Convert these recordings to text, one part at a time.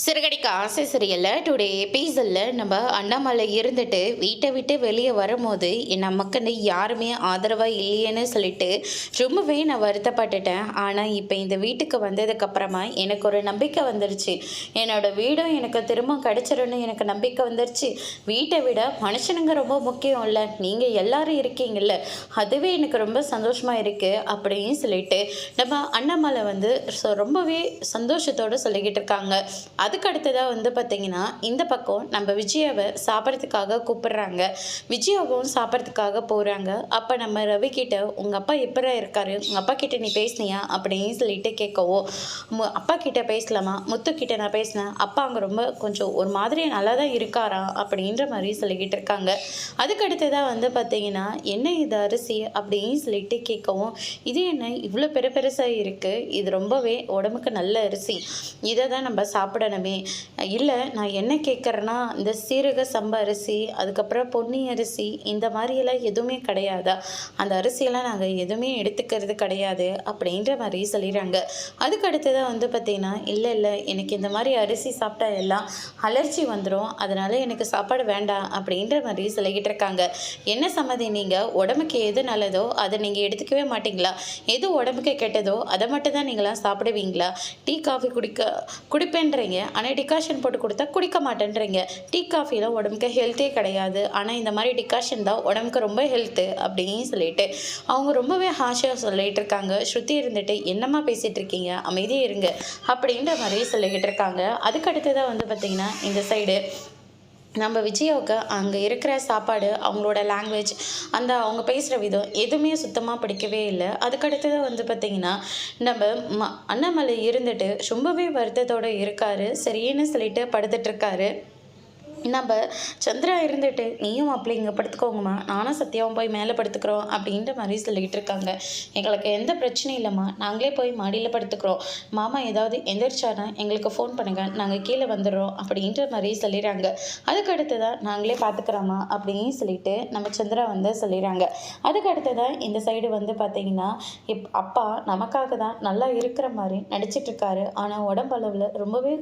சிறுகடிக்க ஆசை சரியல்ல டுடே எபிசோட்ல நம்ம அண்ணாமலை இருந்துட்டு வீட்டை விட்டு வெளியே வரும்போது நமக்குன்னு யாருமே ஆதரவாக இல்லையேன்னு சொல்லிட்டு ரொம்பவே நான் வருத்தப்பட்டுட்டேன். ஆனால் இப்போ இந்த வீட்டுக்கு வந்ததுக்கப்புறமா எனக்கு ஒரு நம்பிக்கை வந்துருச்சு. என்னோட வீடும் எனக்கு திரும்ப கிடச்சிரும்னு எனக்கு நம்பிக்கை வந்துருச்சு. வீட்டை விட மனுஷனுங்க ரொம்ப முக்கியம் இல்லை, நீங்கள் எல்லாரும் இருக்கீங்கல்ல, அதுவே எனக்கு ரொம்ப சந்தோஷமாக இருக்குது அப்படின்னு சொல்லிட்டு நம்ம அண்ணாமலை வந்து ரொம்பவே சந்தோஷத்தோடு சொல்லிக்கிட்டு இருக்காங்க. அதுக்கு அடுத்ததாக வந்து பார்த்திங்கன்னா இந்த பக்கம் நம்ம விஜயாவை சாப்பிட்றதுக்காக கூப்பிடுறாங்க. விஜயாவும் சாப்பிட்றதுக்காக போகிறாங்க. அப்போ நம்ம ரவி கிட்ட உங்கள் அப்பா எப்படி இருக்காரு, உங்கள் அப்பா கிட்ட நீ பேசினியா அப்படின்னு சொல்லிட்டு கேட்கவும், அப்பா கிட்ட பேசலாமா, முத்துக்கிட்ட நான் பேசினேன், அப்பா அங்கே ரொம்ப கொஞ்சம் ஒரு மாதிரி நல்லா தான் இருக்காரா அப்படின்ற மாதிரி சொல்லிக்கிட்டு இருக்காங்க. அதுக்கு அடுத்ததாக வந்து பார்த்திங்கன்னா என்ன இது அரிசி அப்படின்னு சொல்லிட்டு கேட்கவும், இது என்ன இவ்வளோ பெருசாக இருக்குது, இது ரொம்பவே உடம்புக்கு நல்ல அரிசி, இதை தான் நம்ம சாப்பிடணுமே. இல்லை நான் என்ன கேட்குறேன்னா இந்த சீரக சம்பா அரிசி, அதுக்கப்புறம் பொன்னி அரிசி, இந்த மாதிரியெல்லாம் எதுவுமே கிடையாதா, அந்த அரிசியெல்லாம் நாங்கள் எதுவுமே எடுத்துக்கிறது கிடையாது அப்படின்ற மாதிரி சொல்லிடுறாங்க. அதுக்கு அடுத்ததாக வந்து பார்த்திங்கன்னா இல்லை எனக்கு இந்த மாதிரி அரிசி சாப்பிட்டா எல்லாம் அலர்ஜி வந்துடும், அதனால் எனக்கு சாப்பாடு வேண்டாம் அப்படின்ற மாதிரி சொல்லிக்கிட்டு இருக்காங்க. என்ன சம்மதி, நீங்கள் உடம்புக்கு எது நல்லதோ அதை நீங்கள் எடுத்துக்கவே மாட்டிங்களா, எது உடம்புக்கு கெட்டதோ அதை மட்டும் தான் நீங்களாம் சாப்பிடுவீங்களா, டீ காஃபி குடிப்பேன்றீங்க, ஆனால் டிகாஷன் போட்டு கொடுத்தா குடிக்க மாட்டேன்றீங்க, டீ காஃபிலாம் உடம்புக்கு ஹெல்த்தே கிடையாது, ஆனால் இந்த மாதிரி டிகாஷன் தான் உடம்புக்கு ரொம்ப ஹெல்த்து அப்படின்னு சொல்லிட்டு அவங்க ரொம்பவே ஹாஷியாக சொல்லிகிட்டு இருக்காங்க. ஸ்ருதி இருந்துட்டு என்னம்மா பேசிகிட்டு இருக்கீங்க, அமைதியாக இருங்க அப்படின்ற மாதிரி சொல்லிக்கிட்டு இருக்காங்க. அதுக்கு அடுத்ததாக வந்து பார்த்திங்கன்னா இந்த சைடு நம்ம விஜயாவுக்கு அங்கே இருக்கிற சாப்பாடு, அவங்களோட லாங்குவேஜ், அந்த அவங்க பேசுகிற விதம் எதுவுமே சுத்தமாக பிடிக்கவே இல்லை. அதுக்கடுத்ததாக வந்து பார்த்திங்கன்னா நம்ம அண்ணாமலை இருந்துட்டு ரொம்பவே வருத்தத்தோடு இருக்கார். சரின்னு சொல்லிட்டு படுத்துட்ருக்காரு. நம்ம சந்திரா இருந்துட்டு நீயும் அப்படி இங்கே படுத்துக்கோங்கம்மா, நானும் சத்யாவும் போய் மேலே படுத்துக்கிறோம் அப்படின்ற மாதிரி சொல்லிக்கிட்டு இருக்காங்க. எங்களுக்கு எந்த பிரச்சனையும் இல்லைம்மா, நாங்களே போய் மாடியில் படுத்துக்கிறோம், மாமா ஏதாவது எந்திரிச்சானா எங்களுக்கு ஃபோன் பண்ணுங்கள், நாங்கள் கீழே வந்துடுறோம் அப்படின்ற மாதிரி சொல்லிடுறாங்க. அதுக்கு அடுத்ததாக நாங்களே பார்த்துக்கிறோம்மா அப்படின்னு சொல்லிட்டு நம்ம சந்திரா வந்து சொல்லிடுறாங்க. அதுக்கு அடுத்ததாக இந்த சைடு வந்து பார்த்திங்கன்னா அப்பா நமக்காக தான் நல்லா இருக்கிற மாதிரி நடிச்சிட்ருக்காரு, ஆனால் உடம்பளவில் ரொம்பவே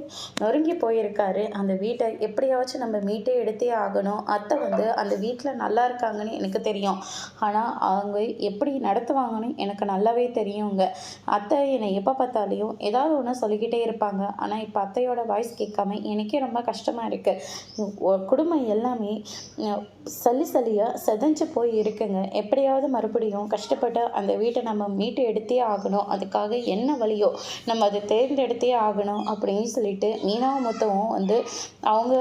நொறுங்கி போயிருக்காரு. அந்த வீட்டை எப்படியாச்சும் நம்ம மீட்டே எடுத்தே ஆகணும். அத்தை வந்து அந்த வீட்டில் நல்லா இருக்காங்கன்னு எனக்கு தெரியும், ஆனால் அவங்க எப்படி நடத்துவாங்கன்னு எனக்கு நல்லாவே தெரியுங்க. அத்தை என்னை எப்போ பார்த்தாலையும் ஏதாவது ஒன்று சொல்லிக்கிட்டே இருப்பாங்க, ஆனால் இப்போ அத்தையோட வாய்ஸ் கேட்காம எனக்கே ரொம்ப கஷ்டமாக இருக்குது. குடும்பம் எல்லாமே சல்லியாக செதஞ்சு போய் இருக்குங்க. எப்படியாவது மறுபடியும் கஷ்டப்பட்டு அந்த வீட்டை நம்ம மீட்டு எடுத்தே ஆகணும், அதுக்காக என்ன வழியோ நம்ம அதை தேர்ந்தெடுத்தே ஆகணும் அப்படின்னு சொல்லிட்டு மீனாவும் மொத்தமும் வந்து அவங்க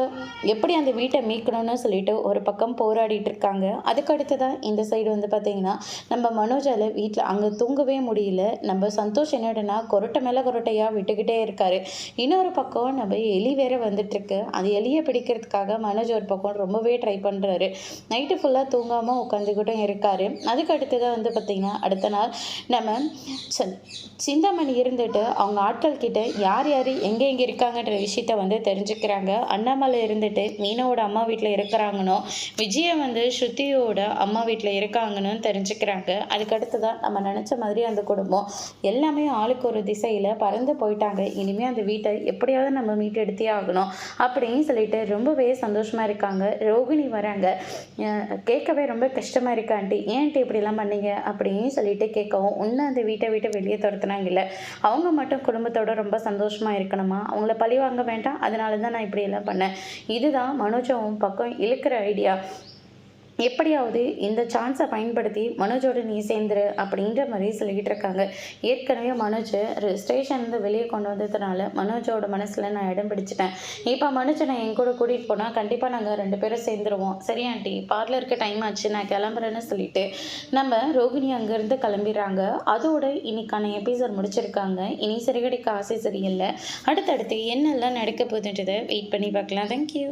எப்படி அந்த வீட்டை மீட்கணும்னு சொல்லிட்டு ஒரு பக்கம் போராடிட்டு இருக்காங்க. அதுக்கடுத்து தான் இந்த சைடு வந்து பார்த்திங்கன்னா நம்ம மனோஜால் வீட்டில் அங்கே தூங்கவே முடியல. நம்ம சந்தோஷ் என்னடனா கொரட்டை மேலே கொரட்டையாக விட்டுக்கிட்டே இருக்காரு. இன்னொரு பக்கம் நம்ம எலி வேற வந்துட்டுருக்கு. அது எலியை பிடிக்கிறதுக்காக மனோஜ் ஒரு பக்கம் ரொம்பவே ட்ரை பண்ணுறாரு. நைட்டு ஃபுல்லாக தூங்காமல் உட்காந்துக்கிட்டும் இருக்காரு. அதுக்கு அடுத்து தான் வந்து பார்த்திங்கன்னா அடுத்த நாள் நம்ம சிந்தாமணி இருந்துட்டு அவங்க ஆட்கள் கிட்ட யார் எங்கே இருக்காங்கன்ற விஷயத்த வந்து தெரிஞ்சுக்கிறாங்க. அண்ணாமலை இருந்துட்டு மீனாவோட அம்மா வீட்டில் இருக்கிறாங்கன்னோ, விஜயை வந்து ஸ்ருதியோட அம்மா வீட்டில் இருக்காங்கன்னு தெரிஞ்சுக்கிறாங்க. அதுக்கடுத்து தான் நம்ம நினச்ச மாதிரி அந்த குடும்பம் எல்லாமே ஆளுக்கு ஒரு திசையில் பறந்து போயிட்டாங்க. இனிமேல் அந்த வீட்டை எப்படியாவது நம்ம மீட்டு எடுத்தே ஆகணும் அப்படின்னு சொல்லிட்டு ரொம்பவே சந்தோஷமாக இருக்காங்க. ரோகிணி வராங்க. கேட்கவே ரொம்ப கஷ்டமாக இருக்கா ஆண்டி, ஏன்ட்டு இப்படிலாம் பண்ணீங்க அப்படின்னு சொல்லிட்டு கேட்கவும், இன்னும் அந்த வீட்டை விட்டு வெளியே துரத்துனாங்க. இல்லை அவங்க மட்டும் குடும்பத்தோட ரொம்ப சந்தோஷமாக இருக்கணுமா, அவங்கள பழி வாங்க வேண்டாம், அதனால தான் நான் இப்படியெல்லாம் பண்ணேன். இதுதான் மனோஜும் பக்கம் இழுக்கிற ஐடியா. எப்படியாவது இந்த சான்ஸை பயன்படுத்தி மனோஜோடு நீ சேர்ந்துரு அப்படின்ற மாதிரி சொல்லிக்கிட்டு இருக்காங்க. ஏற்கனவே மனோஜ் ஸ்டேஷன்லேருந்து வெளியே கொண்டு வந்ததுனால மனோஜோட மனசில் நான் இடம் பிடிச்சிட்டேன். இப்போ மனோஜை நான் என் கூட கூட்டிகிட்டு போனால் கண்டிப்பாக நாங்கள் 2 பேரும் சேர்ந்துருவோம். சரி ஆண்டி, பார்லருக்கு டைம் ஆச்சு, நான் கிளம்புறேன்னு சொல்லிட்டு நம்ம ரோகிணி அங்கேருந்து கிளம்பிடுறாங்க. அதோட இன்னைக்கான எபிசோட் முடிச்சிருக்காங்க. இனி சிறுகடிக்க ஆசை சரியில்லை. அடுத்தடுத்து என்னெல்லாம் நடக்க போகுதுன்றதை வெயிட் பண்ணி பார்க்கலாம். தேங்க்யூ.